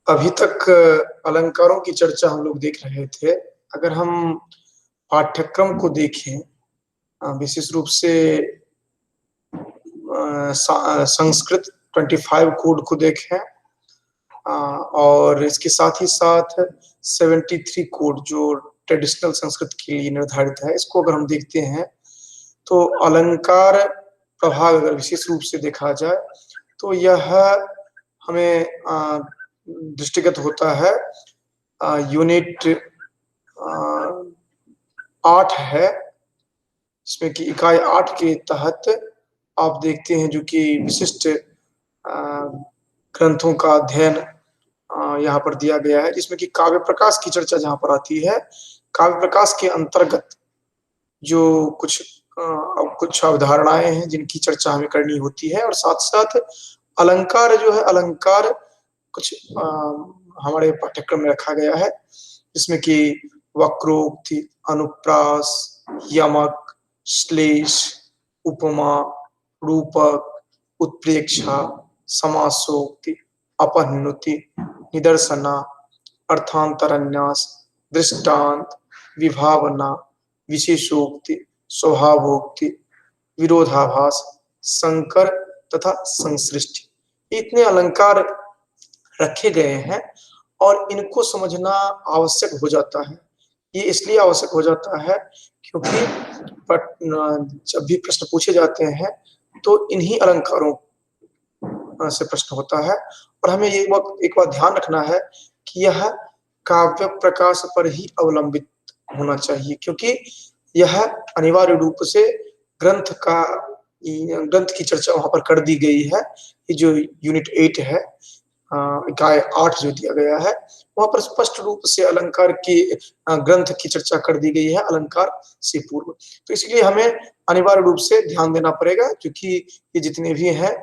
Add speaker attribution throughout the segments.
Speaker 1: अभी तक अलंकारों की चर्चा हम लोग देख रहे थे। अगर हम पाठ्यक्रम को देखें, विशेष रूप से संस्कृत 25 कोड को देखें, और इसके साथ ही साथ 73 कोड जो ट्रेडिशनल संस्कृत के लिए निर्धारित है, इसको अगर हम देखते हैं तो अलंकार प्रभाग अगर विशेष रूप से देखा जाए तो यह हमें दृष्टिगत होता है। यूनिट 8 है, जिसमें कि इकाई 8 के तहत आप देखते हैं जो कि विशिष्ट ग्रंथों का अध्ययन यहाँ पर दिया गया है, जिसमें कि काव्य प्रकाश की चर्चा जहाँ पर आती है। काव्य प्रकाश के अंतर्गत जो कुछ अवधारणाएं हैं जिनकी चर्चा हमें करनी होती है, और साथ साथ अलंकार जो है, अलंकार कुछ हमारे पाठ्यक्रम में रखा गया है, जिसमें कि वक्रोक्ति, अनुप्रास, यमक, श्लेष, उपमा, रूपक, उत्प्रेक्षा, समासोक्ति, अपहनुति, निदर्शना, अर्थांतरन्यास, दृष्टांत, विभावना, विशेषोक्ति, स्वभावोक्ति, विरोधाभास, संकर तथा संसृष्टि। इतने अलंकार रखे गए हैं और इनको समझना आवश्यक हो जाता है। ये इसलिए आवश्यक हो जाता है क्योंकि जब भी प्रश्न पूछे जाते हैं तो इन्हीं अलंकारों से प्रश्न होता है, और हमें ये एक बात ध्यान रखना है कि यह काव्य प्रकाश पर ही अवलंबित होना चाहिए, क्योंकि यह अनिवार्य रूप से ग्रंथ की चर्चा वहां पर कर दी गई है। ये जो यूनिट 8 है, इकाई 8 जो दिया गया है, वहां पर स्पष्ट रूप से अलंकार की ग्रंथ की चर्चा कर दी गई है अलंकार से पूर्व। तो इसलिए हमें अनिवार्य रूप से ध्यान देना पड़ेगा, क्योंकि ये जितने भी हैं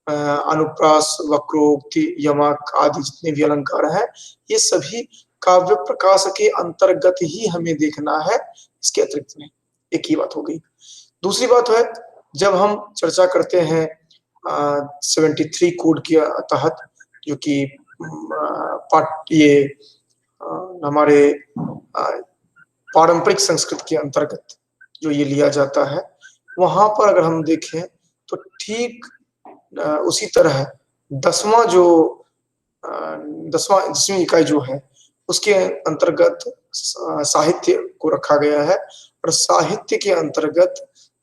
Speaker 1: अनुप्रास, वक्रोक्ति, यमक आदि जितने भी अलंकार हैं, ये सभी काव्य प्रकाश के अंतर्गत ही हमें देखना है, इसके अतिरिक्त नहीं। एक ही बात हो गई। दूसरी बात है, जब हम चर्चा करते हैं 73 कोड के तहत, जो कि ये हमारे पारंपरिक संस्कृत के अंतर्गत जो ये लिया जाता है, वहां पर अगर हम देखें तो ठीक उसी तरह 10वीं इकाई जो है उसके अंतर्गत साहित्य को रखा गया है, और साहित्य के अंतर्गत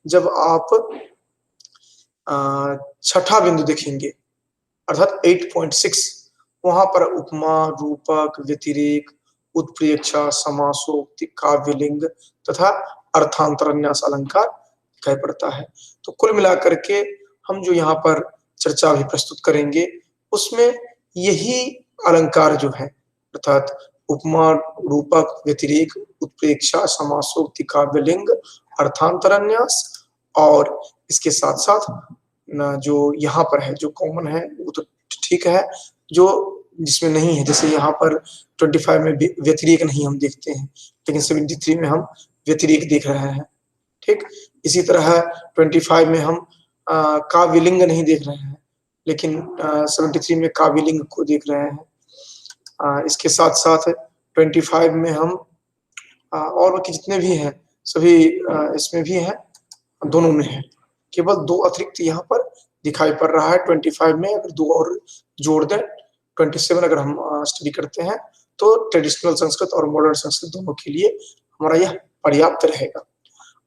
Speaker 1: जब आप छठा बिंदु देखेंगे अर्थात 8.6, वहां पर उपमा, रूपक, व्यतिरेक, उत्प्रेक्षा, समासोक्ति, काव्यलिंग तथा अर्थांतरन्यास अलंकार दिखाई पड़ता है। तो कुल मिलाकर के हम जो यहाँ पर चर्चा भी प्रस्तुत करेंगे उसमें यही अलंकार जो है, अर्थात उपमा, रूपक, व्यतिरेक, उत्प्रेक्षा, समासोक्ति, काव्यलिंग, अर्थांतरन्यास, और इसके साथ साथ जो यहाँ पर है जो कॉमन है वो तो ठीक है, जो जिसमें नहीं है, जैसे यहाँ पर 25 में व्यतिरेक नहीं हम देखते हैं, लेकिन 73 में हम व्यतिरेक देख रहे हैं। ठीक इसी तरह 25 में हम काव्यलिंग नहीं देख रहे हैं, लेकिन 73 में काव्यलिंग को देख रहे हैं। इसके साथ साथ 25 में हम और बाकी जितने भी हैं सभी इसमें भी हैं, दोनों में है, केवल 2 अतिरिक्त यहाँ पर दिखाई पड़ रहा है 25 में। अगर 2 और जोड़ दें 27 अगर हम स्टडी करते हैं तो ट्रेडिशनल संस्कृत और मॉडर्न संस्कृत दोनों के लिए हमारा यह पर्याप्त रहेगा।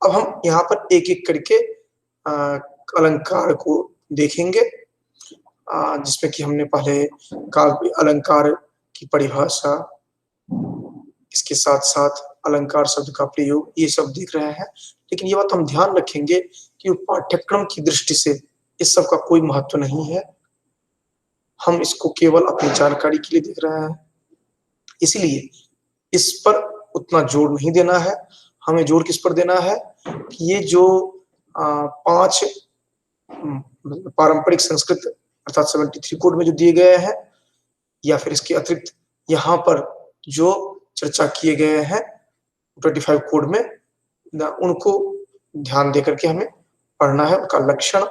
Speaker 1: अब हम यहाँ पर एक एक करके अलंकार को देखेंगे, जिसमें कि हमने पहले काव्य अलंकार की परिभाषा, इसके साथ साथ अलंकार शब्द का प्रयोग, ये सब देख रहे हैं। लेकिन ये बात हम ध्यान रखेंगे कि पाठ्यक्रम की दृष्टि से इस सब का कोई महत्व नहीं है, हम इसको केवल अपनी जानकारी के लिए देख रहे हैं, इसलिए इस पर उतना जोर नहीं देना है। हमें जोर किस पर देना है कि ये जो 5 पारंपरिक संस्कृत अर्थात 73 कोड में जो दिए गए हैं, या फिर इसके अतिरिक्त यहाँ पर जो चर्चा किए गए हैं 25 कोड में, उनको ध्यान देकर के हमें पढ़ना है। उनका लक्षण,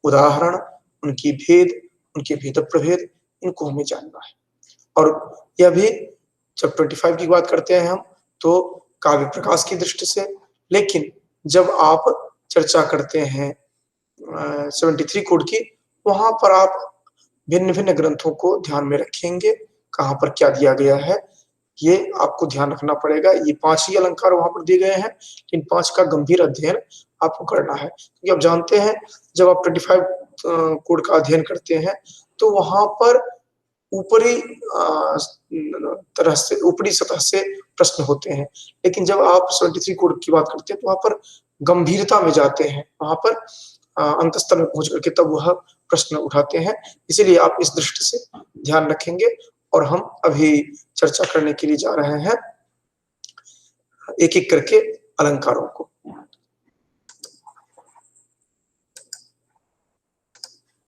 Speaker 1: उदाहरण, उनकी भेद, उनके भेद प्रभेद, इनको हमें जानना है। और यह भी जब 25 की बात करते हैं हम, तो काव्य प्रकाश की दृष्टि से, लेकिन जब आप चर्चा करते हैं 73 कोड की, वहाँ पर आप भिन्न-भिन्न ग्रंथों को ध्यान में रखेंगे, कहाँ पर क्या दिया गया है, ये आपको ध्यान रखना पड़ेगा। ये 5 ही अलंकार वहाँ पर दिए गए हैं, इन 5 का गंभीर अध्ययन आपको करना है। क्योंकि आप जानते हैं, जब आप 25 कोड का अध्ययन करते हैं, तो वहाँ पर ऊपरी तरह से ऊपरी सतह से प्रश्न होते हैं। लेकिन जब आप 73 कोड की बात करते हैं, तो वहाँ पर गंभीरता में जाते हैं। वहाँ पर अंतःस्तर में पहुँच करके तब वह प्रश्न उठाते हैं। इसीलिए आप इस दृष्टि से ध्यान रखेंगे और हम अभी चर्चा करने के लिए जा रहे हैं एक-एक करके अलंकारों को।